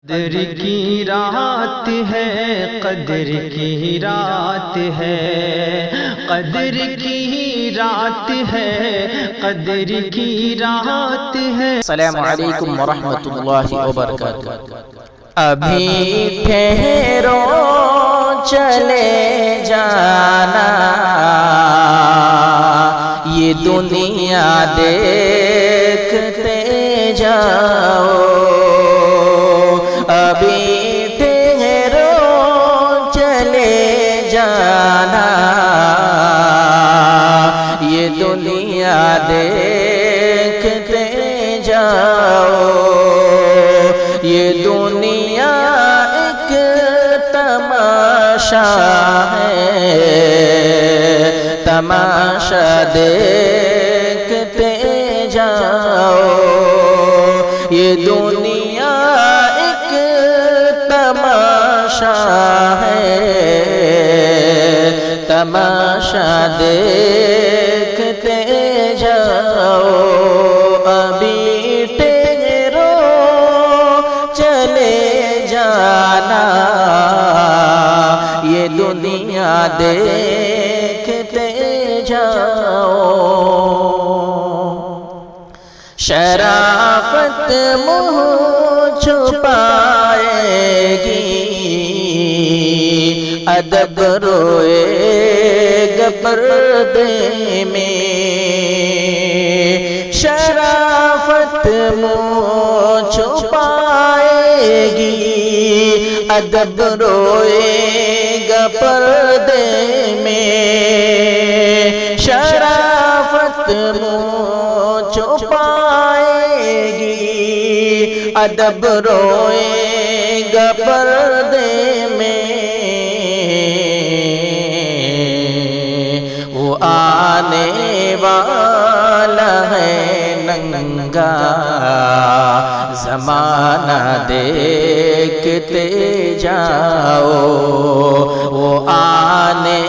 قدر کی رات ہے، قدر کی رات ہے، قدر کی رات ہے، قدر کی رات ہے۔ السلام علیکم ورحمۃ اللہ وبرکاتہ۔ ابھی ٹھہرو چلے جانا، یہ دنیا دیکھتے جاؤ۔ ابھی ٹھہرو چلے جانا، یہ دنیا دیکھتے جاؤ۔ یہ دنیا ایک تماشا ہے، تماشا دیکھتے جاؤ۔ یہ دنیا ایک تماشا ہے، تماشا دیکھتے جاؤ۔ ابھی ٹھہرو چلے جانا، یہ دنیا دیکھتے جاؤ۔ شرافت منہ چھپائے گی، ادب روئے گا پردے میں۔ شرافت منہ چھپائے گی، ادب روئے گا پردے میں۔ شرافت منہ چھپائے گی، ادب روئے گا پردے میں۔ وہ آنے والا ہے ننگا زمانہ دیکھتے جاؤ۔ وہ آنے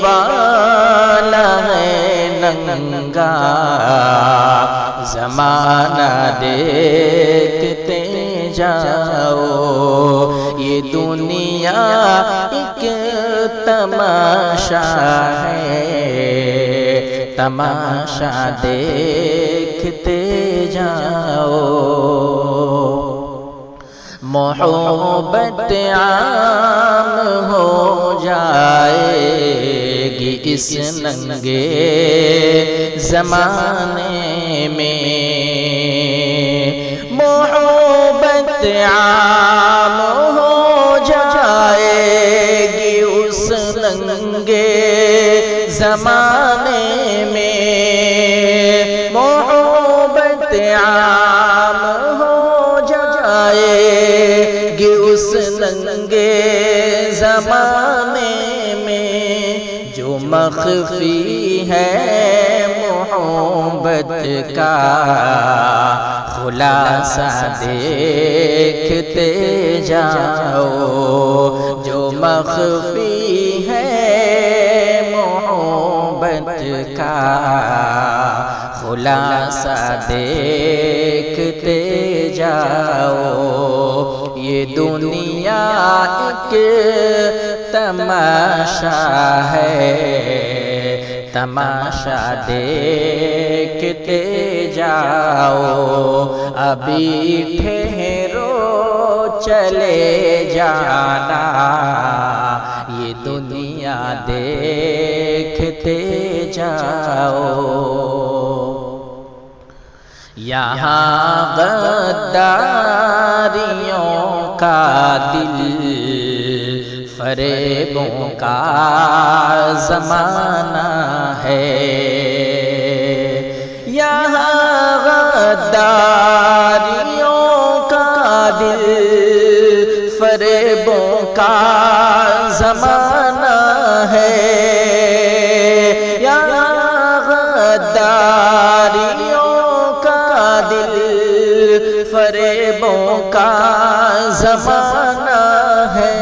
والا ہے ننگا زمانہ دیکھتے جاؤ۔ یہ دنیا ایک تماشا ہے، تماشا دیکھتے جاؤ۔ محبت عام ہو جائے گی اس ننگے زمانے میں۔ محبت عام ہو جائے گی اس ننگے زمانے میں۔ محبت عام ہو جائے گی اس ننگے زمانے میں۔ جو مخفی ہے محبت کا خلاصہ دیکھتے جاؤ۔ جو مخفی ہے محبت کا خلاصہ دیکھتے جاؤ۔ یہ دنیا ایک تماشا ہے، تماشا دیکھتے جاؤ۔ ابھی ٹھہرو چلے جانا، یہ دنیا دیکھتے جاؤ۔ یہاں غداریوں کا دل، فریبوں کا زمانہ ہے۔ یہاں غداریوں کا دل، فریبوں کا زمانہ ہے۔ یہاں غداریوں کا دل، فریبوں کا زمانہ ہے۔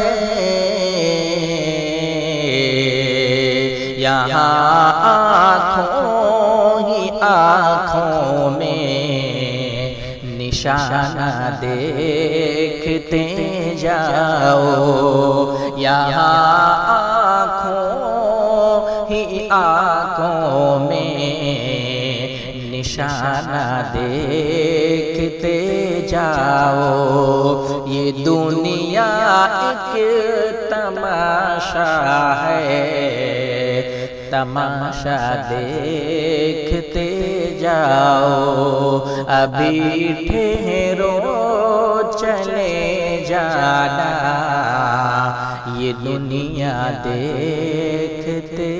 یہاں آنکھوں ہی آنکھوں میں نشانہ دیکھ دیکھتے جاؤ، یہاں آنکھوں ہی آنکھوں میں نشانہ دیکھتے جاؤ، یہ دنیا ایک تماشا ہے، تماشا دیکھتے جاؤ، ابھی ٹھہرو چلے جانا، یہ دنیا دیکھتے